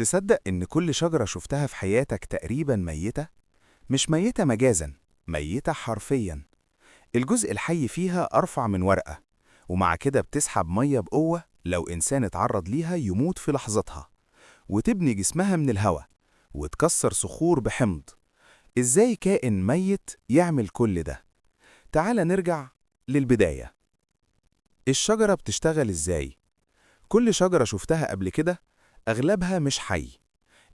تصدق إن كل شجرة شفتها في حياتك تقريبا ميتة؟ مش ميتة مجازا، ميتة حرفيا. الجزء الحي فيها أرفع من ورقة، ومع كده بتسحب مية بقوة، لو إنسان اتعرض ليها يموت في لحظتها، وتبني جسمها من الهواء، وتكسر صخور بحمض. إزاي كائن ميت يعمل كل ده؟ تعال نرجع للبداية. الشجرة بتشتغل إزاي؟ كل شجرة شفتها قبل كده أغلبها مش حي.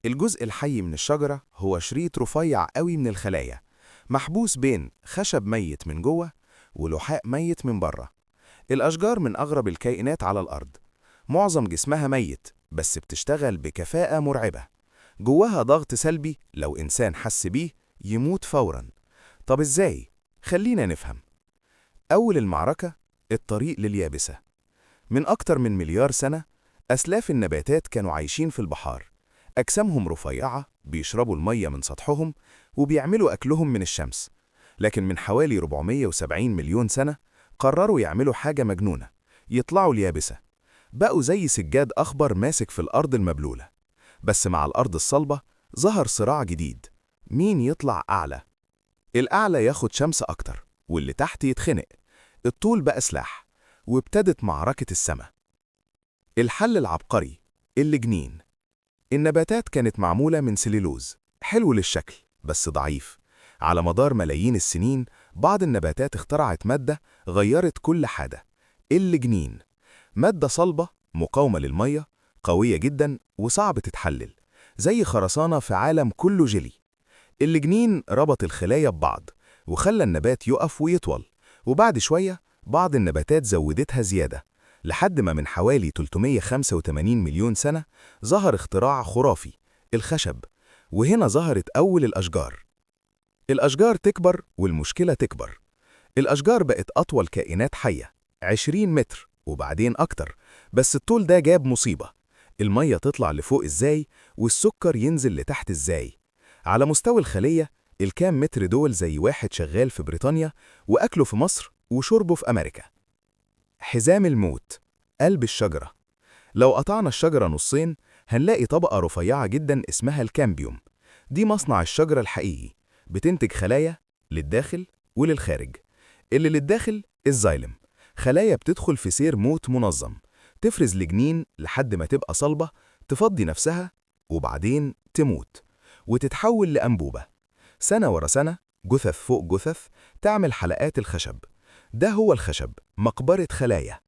الجزء الحي من الشجرة هو شريط رفيع قوي من الخلايا، محبوس بين خشب ميت من جوه ولحاء ميت من بره. الأشجار من أغرب الكائنات على الأرض، معظم جسمها ميت بس بتشتغل بكفاءة مرعبة. جواها ضغط سلبي لو إنسان حس بيه يموت فوراً. طب إزاي؟ خلينا نفهم. أول المعركة، الطريق لليابسة. من أكتر من مليار سنة، أسلاف النباتات كانوا عايشين في البحار. أجسامهم رفيعة، بيشربوا المية من سطحهم وبيعملوا أكلهم من الشمس. لكن من حوالي 470 مليون سنة قرروا يعملوا حاجة مجنونة، يطلعوا اليابسة. بقوا زي سجاد أخضر ماسك في الأرض المبلولة. بس مع الأرض الصلبة ظهر صراع جديد، مين يطلع أعلى؟ الأعلى ياخد شمس أكتر، واللي تحت يتخنق. الطول بقى سلاح، وابتدت معركة السماء. الحل العبقري، الجنين. النباتات كانت معمولة من سليلوز، حلو للشكل بس ضعيف. على مدار ملايين السنين بعض النباتات اخترعت مادة غيرت كل حاجة. الجنين، مادة صلبة مقاومة للمية، قوية جدا وصعب تتحلل، زي خرسانة في عالم كله جيلي. الجنين ربط الخلايا ببعض وخلى النبات يقف ويطول. وبعد شوية بعض النباتات زودتها زيادة، لحد ما من حوالي 385 مليون سنة ظهر اختراع خرافي، الخشب. وهنا ظهرت أول الأشجار. الأشجار تكبر والمشكلة تكبر. الأشجار بقت أطول كائنات حية، 20 متر وبعدين أكتر. بس الطول ده جاب مصيبة، المية تطلع لفوق إزاي والسكر ينزل لتحت إزاي؟ على مستوى الخلية، الكام متر دول زي واحد شغال في بريطانيا وأكله في مصر وشربه في أمريكا. حزام الموت، قلب الشجرة. لو قطعنا الشجرة نصين هنلاقي طبقة رفيعة جدا اسمها الكامبيوم. دي مصنع الشجرة الحقيقي، بتنتج خلايا للداخل وللخارج. اللي للداخل الزايلم، خلايا بتدخل في سير موت منظم، تفرز الجنين لحد ما تبقى صلبة، تفضي نفسها وبعدين تموت وتتحول لأنبوبة. سنة ورا سنة، جثث فوق جثث، تعمل حلقات الخشب. ده هو الخشب، مقبرة خلايا.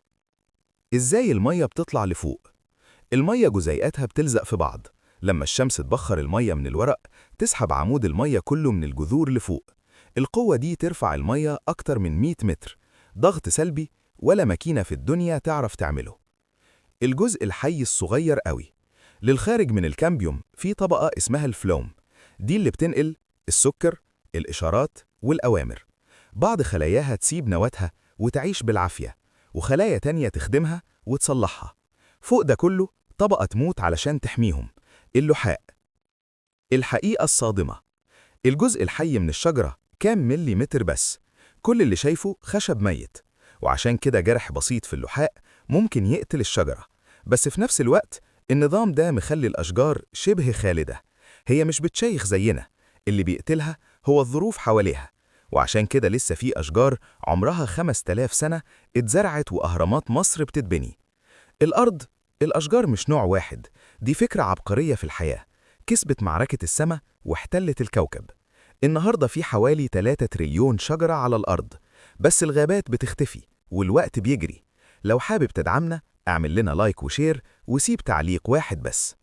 إزاي المية بتطلع لفوق؟ المية جزيئاتها بتلزق في بعض. لما الشمس تبخر المية من الورق، تسحب عمود المية كله من الجذور لفوق. القوة دي ترفع المية أكتر من 100 متر، ضغط سلبي ولا ماكينة في الدنيا تعرف تعمله. الجزء الحي الصغير قوي. للخارج من الكامبيوم في طبقة اسمها الفلوم، دي اللي بتنقل السكر، الإشارات والأوامر. بعض خلاياها تسيب نواتها وتعيش بالعافية، وخلايا تانية تخدمها وتصلحها. فوق ده كله طبقة تموت علشان تحميهم، اللحاء. الحقيقة الصادمة، الجزء الحي من الشجرة كام ملي متر بس، كل اللي شايفه خشب ميت. وعشان كده جرح بسيط في اللحاء ممكن يقتل الشجرة. بس في نفس الوقت النظام ده مخلي الأشجار شبه خالدة، هي مش بتشيخ زينا، اللي بيقتلها هو الظروف حواليها. وعشان كده لسه في أشجار عمرها 5000 سنة اتزرعت وأهرامات مصر بتتبني. الأرض، الأشجار مش نوع واحد، دي فكرة عبقرية في الحياة، كسبت معركة السماء واحتلت الكوكب. النهاردة في حوالي 3 تريليون شجرة على الأرض، بس الغابات بتختفي والوقت بيجري. لو حابب تدعمنا اعمل لنا لايك وشير وسيب تعليق واحد بس.